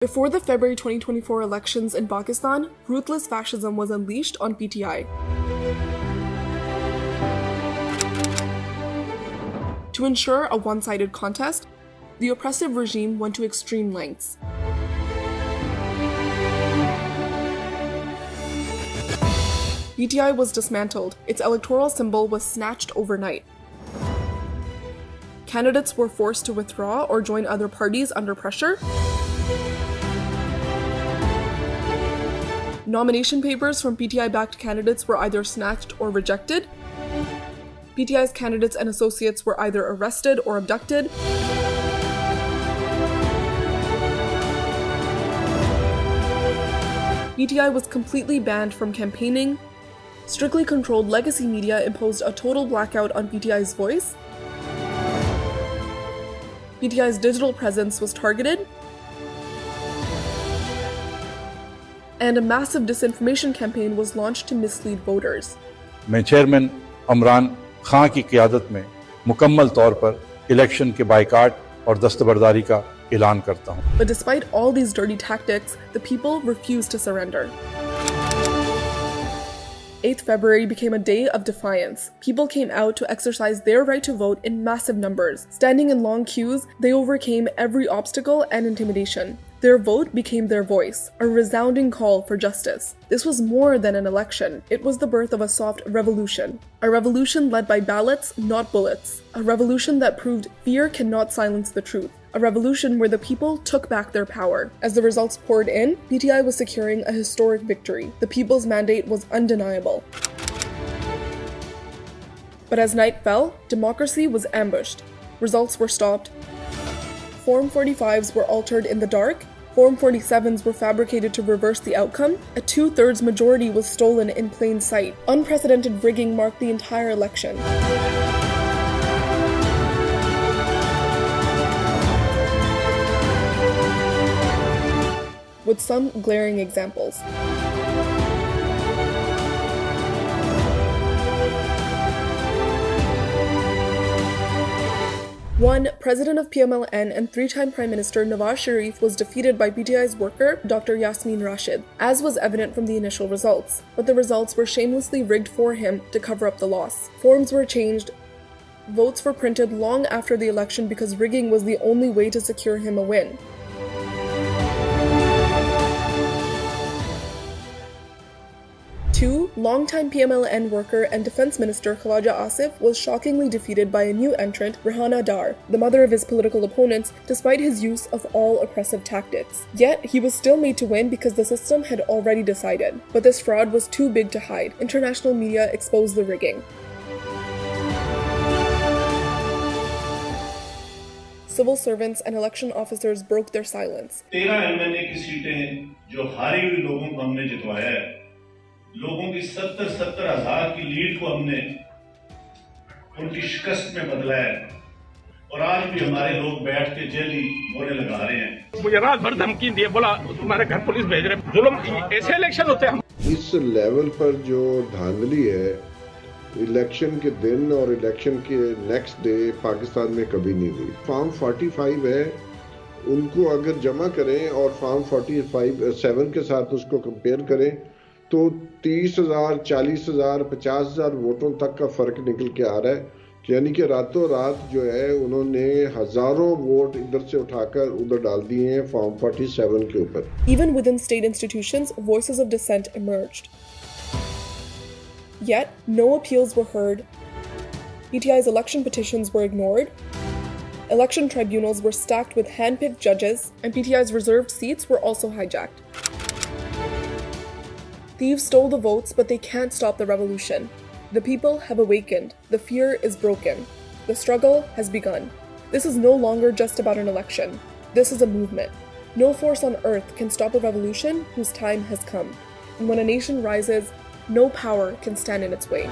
Before the February 2024 elections in Pakistan, ruthless fascism was unleashed on PTI. To ensure a one-sided contest, the oppressive regime went to extreme lengths. PTI was dismantled. Its electoral symbol was snatched overnight. Candidates were forced to withdraw or join other parties under pressure. Nomination papers from PTI-backed candidates were either snatched or rejected. PTI's candidates and associates were either arrested or abducted. PTI was completely banned from campaigning. Strictly controlled legacy media imposed a total blackout on PTI's voice. PTI's digital presence was targeted. And a massive disinformation campaign was launched to mislead voters. मैं chairman Imran खां की क़यादत में मुकम्मल तौर पर election के boycott और दस्तबरदारी का ऐलान करता हूं। But despite all these dirty tactics, the people refused to surrender. 8th February became a day of defiance. People came out to exercise their right to vote in massive numbers. Standing in long queues, they overcame every obstacle and intimidation. Their vote became their voice, a resounding call for justice. This was more than an election. It was the birth of a soft revolution. A revolution led by ballots, not bullets. A revolution that proved fear cannot silence the truth. A revolution where the people took back their power. As the results poured in, PTI was securing a historic victory. The people's mandate was undeniable. But as night fell, democracy was ambushed. Results were stopped. Form 45s were altered in the dark. Form 47s were fabricated to reverse the outcome. A 2/3 majority was stolen in plain sight. Unprecedented rigging marked the entire election. With some glaring examples. 1. President of PMLN and 3-time Prime Minister Nawaz Sharif was defeated by PTI's worker, Dr. Yasmin Rashid, as was evident from the initial results. But the results were shamelessly rigged for him to cover up the loss. Forms were changed. Votes were printed long after the election because rigging was the only way to secure him a win. 2. Longtime PMLN worker and Defense Minister Khawaja Asif was shockingly defeated by a new entrant, Rehana Dar, the mother of his political opponents, despite his use of all oppressive tactics. Yet, he was still made to win because the system had already decided. But this fraud was too big to hide. International media exposed the rigging. Civil servants and election officers broke their silence. 13 MLA की सीटें जो हारी हुई लोगों को हमने जितवाया है, लोगों की 70-70 हजार की लीड को हमने उनकी शिकस्त में बदला है और आज भी हमारे लोग बैठ के जेली बोले लगा रहे हैं। मुझे रात भर धमकी दिए, बोला तुम्हारे घर पुलिस भेज रहे। जुल्म ऐसे इलेक्शन होते हैं। इस लेवल पर जो धांधली है इलेक्शन के दिन और इलेक्शन के नेक्स्ट डे पाकिस्तान में कभी नहीं हुई। फॉर्म 45 है, उनको अगर जमा करें और फॉर्म 47 के साथ उसको कंपेयर करें तो 30,000, 40,000, 50,000 वोटों तक का फर्क निकल के आ रहा है। यानी कि रातों रात जो है उन्होंने हजारों वोट इधर से उठाकर उधर डाल दिए हैं फॉर्म 47 के ऊपर। Even within state institutions, voices of dissent emerged. Yet, no appeals were heard. PTI's election petitions were ignored. Election tribunals were stacked with hand-picked judges, and PTI's reserved seats were also hijacked. Thieves stole the votes, but they can't stop the revolution. The people have awakened. The fear is broken. The struggle has begun. This is no longer just about an election. This is a movement. No force on earth can stop a revolution whose time has come. And when a nation rises, no power can stand in its way.